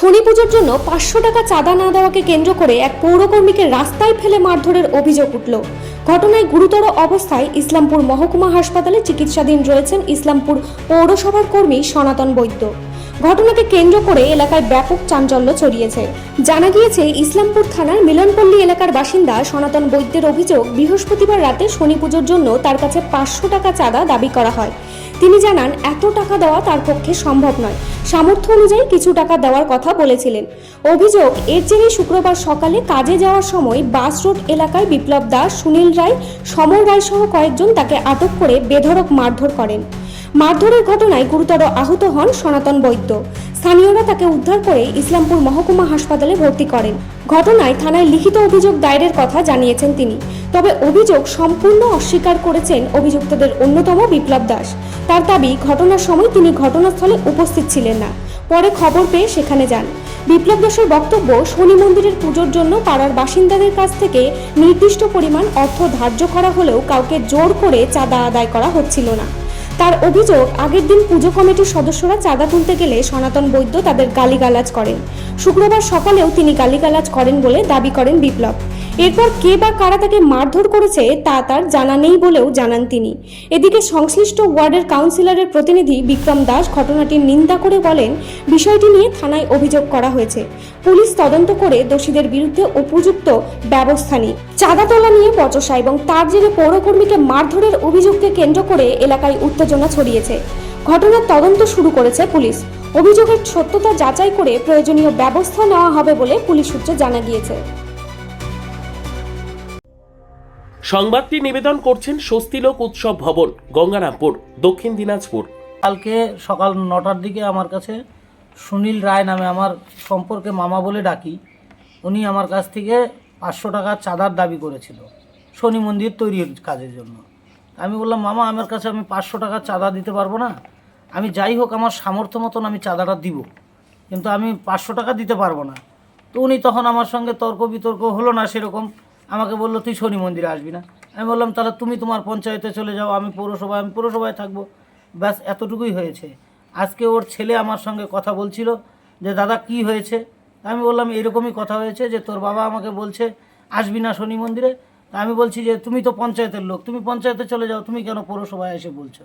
শনি পুজোর জন্য 500 টাকা চাঁদা না দেওয়াকে কেন্দ্র করে এক পৌরকর্মীকে রাস্তায় ফেলে মারধরের অভিযোগ উঠল। ঘটনায় গুরুতর অবস্থায় ইসলামপুর মহকুমা হাসপাতালে চিকিৎসাধীন রয়েছেন ইসলামপুর পৌরসভার কর্মী সনাতন বৈদ্য। ঘটনাকে কেন্দ্র করে এলাকায় ব্যাপক চাঞ্চল্য ছড়িয়েছে। জানা গিয়েছে, ইসলামপুর থানার মিলনপল্লী এলাকার বাসিন্দা সনাতন বৈদ্যের অভিযোগ, বৃহস্পতিবার রাতে শনি পুজোর জন্য তার কাছে 500 টাকা চাঁদা দাবি করা হয়। তিনি জানান, এত টাকা দেওয়া তার পক্ষে সম্ভব নয়, সামর্থ্য অনুযায়ী কিছু টাকা দেওয়ার কথা বলেছিলেন। অভিযোগ, এর জেরে শুক্রবার সকালে কাজে যাওয়ার সময় বাস রোড এলাকায় বিপ্লব দাস, সুনীল রায়, সমর রায় সহ কয়েকজন তাকে আটক করে বেধড়ক মারধর করেন। মারধরের ঘটনায় গুরুতর আহত হন সনাতন বৈদ্য। স্থানীয়রা তাকে উদ্ধার করে ইসলামপুর মহকুমা হাসপাতালে ভর্তি করেন। ঘটনায় থানায় লিখিত অভিযোগ দায়েরের কথা জানিয়েছেন তিনি। তবে অভিযোগ সম্পূর্ণ অস্বীকার করেছেন অভিযুক্তদের অন্যতম বিপ্লব দাস। তার দাবি, ঘটনার সময় তিনি ঘটনাস্থলে উপস্থিত ছিলেন না, পরে খবর পেয়ে সেখানে যান। বিপ্লব দাসের বক্তব্য, শনি মন্দিরের পুজোর জন্য পাড়ার বাসিন্দাদের কাছ থেকে নির্দিষ্ট পরিমাণ অর্থ ধার্য করা হলেও কাউকে জোর করে চাঁদা আদায় করা হচ্ছিল না। তার অভিযোগ, আগের দিন পুজো কমিটির সদস্যরা চাঁদা তুলতে গেলে সনাতন বৈদ্য তাদের গালিগালাজ করেন। শুক্রবার সকালেও তিনি গালিগালাজ করেন বলে দাবি করেন বিপ্লব। এরপর কে বা কারা তাকে মারধর করেছে তা তার জানা নেই বলেও জানান তিনি। এদিকে সংশ্লিষ্ট ওয়ার্ডের কাউন্সিলরের প্রতিনিধি বিক্রম দাস ঘটনাটির নিন্দা করে বলেন, বিষয়টি নিয়ে থানায় অভিযোগ করা হয়েছে, পুলিশ তদন্ত করে দোষীদের বিরুদ্ধে উপযুক্ত ব্যবস্থা নিয়ে। চাঁদা তোলা নিয়ে বচসা এবং তার জেরে পৌরকর্মীকে মারধরের অভিযোগকে কেন্দ্র করে এলাকায় উত্তেজনা ছড়িয়েছে। ঘটনার তদন্ত শুরু করেছে পুলিশ। অভিযোগের সত্যতা যাচাই করে প্রয়োজনীয় ব্যবস্থা নেওয়া হবে বলে পুলিশ সূত্রে জানা গিয়েছে। সংবাদটি নিবেদন করছেন স্বস্তিলোক উৎসব ভবন, গঙ্গারামপুর, দক্ষিণ দিনাজপুর। কালকে সকাল 9টার দিকে আমার কাছে সুনীল রায় নামে, আমার সম্পর্কে মামা বলে ডাকি, উনি আমার কাছ থেকে 500 টাকা চাঁদার দাবি করেছিল শনি মন্দির তৈরির কাজের জন্য। আমি বললাম, মামা আমার কাছে আমি 500 টাকা চাঁদা দিতে পারবো না, আমি যাই হোক আমার সামর্থ্য মতন আমি চাঁদাটা দিব, কিন্তু আমি 500 টাকা দিতে পারবো না। তো উনি তখন আমার সঙ্গে তর্ক বিতর্ক হলো না সেরকম, আমাকে বললো তুই শনি মন্দিরে আসবি না। আমি বললাম, তাহলে তুমি তোমার পঞ্চায়েতে চলে যাও, আমি পৌরসভায় থাকবো, ব্যাস এতটুকুই হয়েছে। আজকে ওর ছেলে আমার সঙ্গে কথা বলছিল যে দাদা কি হয়েছে। আমি বললাম, এরকমই কথা হয়েছে যে তোর বাবা আমাকে বলছে আসবি না শনি মন্দিরে। আমি বলছি যে তুমি তো পঞ্চায়েতের লোক, তুমি পঞ্চায়েতে চলে যাও, তুমি কেন পৌরসভায় এসে বলছো।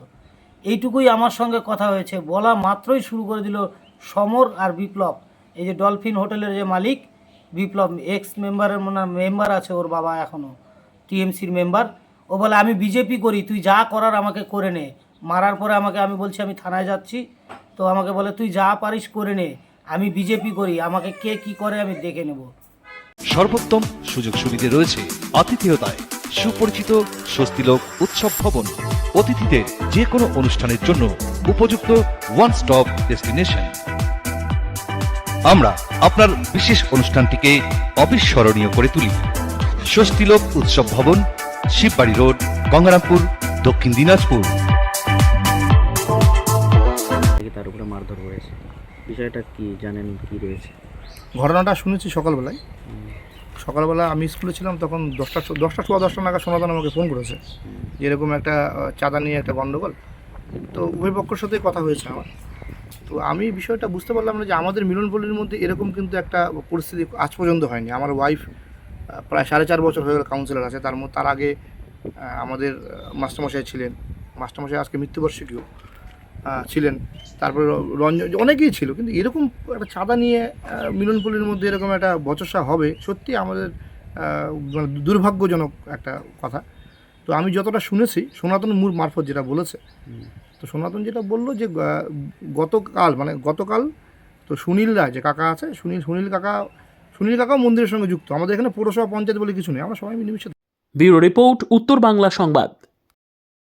এইটুকুই আমার সঙ্গে কথা হয়েছে। বলা মাত্রই শুরু করে দিল সমর আর বিপ্লব, এই যে ডলফিন হোটেলের যে মালিক বিপ্লব, এক্স মেম্বার আছে ওর বাবা, এখনও টিএমসির মেম্বার। ও বলে আমি বিজেপি করি, তুই যা করার আমাকে করে নে। মারার পরে আমি বলছি আমি থানায় যাচ্ছি, তো আমাকে বলে তুই যা পারিস করে নে, আমি বিজেপি করি, আমাকে কে কি করে আমি দেখে নেব। সর্বোত্তম সুযোগ সুবিধে রয়েছে আতিথেয়তায়। সুপরিচিত স্বস্তিলোক উৎসব ভবন, অতিথিদের যে কোনো অনুষ্ঠানের জন্য উপযুক্ত ওয়ান স্টপ ডেস্টিনেশন। আমরা আপনার বিশেষ অনুষ্ঠানটিকে অবিস্মরণীয় করে তুলি। স্বস্তিলোক উৎসব ভবন, শিববাড়ি রোড, গঙ্গারামপুর, দক্ষিণ দিনাজপুর। তার উপরে মারধর হয়েছে, বিষয়টা কি জানেন, কি রয়েছে? ঘটনাটা শুনেছি সকালবেলায় আমি স্কুলে ছিলাম, তখন 10টা নাগাদ সনাতন আমাকে ফোন করেছে যে এরকম একটা চাঁদা নিয়ে একটা গণ্ডগোল। তো উভয় পক্ষের সাথে কথা হয়েছে আমার। তো আমি বিষয়টা বুঝতে পারলাম না যে আমাদের মিলনপল্লীর মধ্যে এরকম কিন্তু একটা পরিস্থিতি আজ পর্যন্ত হয়নি। আমার ওয়াইফ প্রায় 4.5 বছর হয়ে গেল কাউন্সিলর আছে, তার আগে আমাদের মাস্টারমশাই ছিলেন, মাস্টারমশাই আজকে মৃত্যুবার্ষিকীও ছিলেন, তারপরে রঞ্জন, অনেকেই ছিল। কিন্তু এরকম একটা চাঁদা নিয়ে মিলনপল্লীর মধ্যে এরকম একটা বচসা হবে, সত্যি আমাদের মানে দুর্ভাগ্যজনক একটা কথা। তো আমি যতটা শুনেছি, সনাতন মারফত যেটা বলেছে, তো সনাতন যেটা বললো যে গতকাল তো সুনীল রায় যে কাকা আছে, সুনীল কাকাও মন্দিরের সঙ্গে যুক্ত। আমাদের এখানে পৌরসভা পঞ্চায়েত বলে কিছু নেই, আমরা সবাই মিলেমিশে। ব্যুরো রিপোর্ট, উত্তর বাংলা সংবাদ।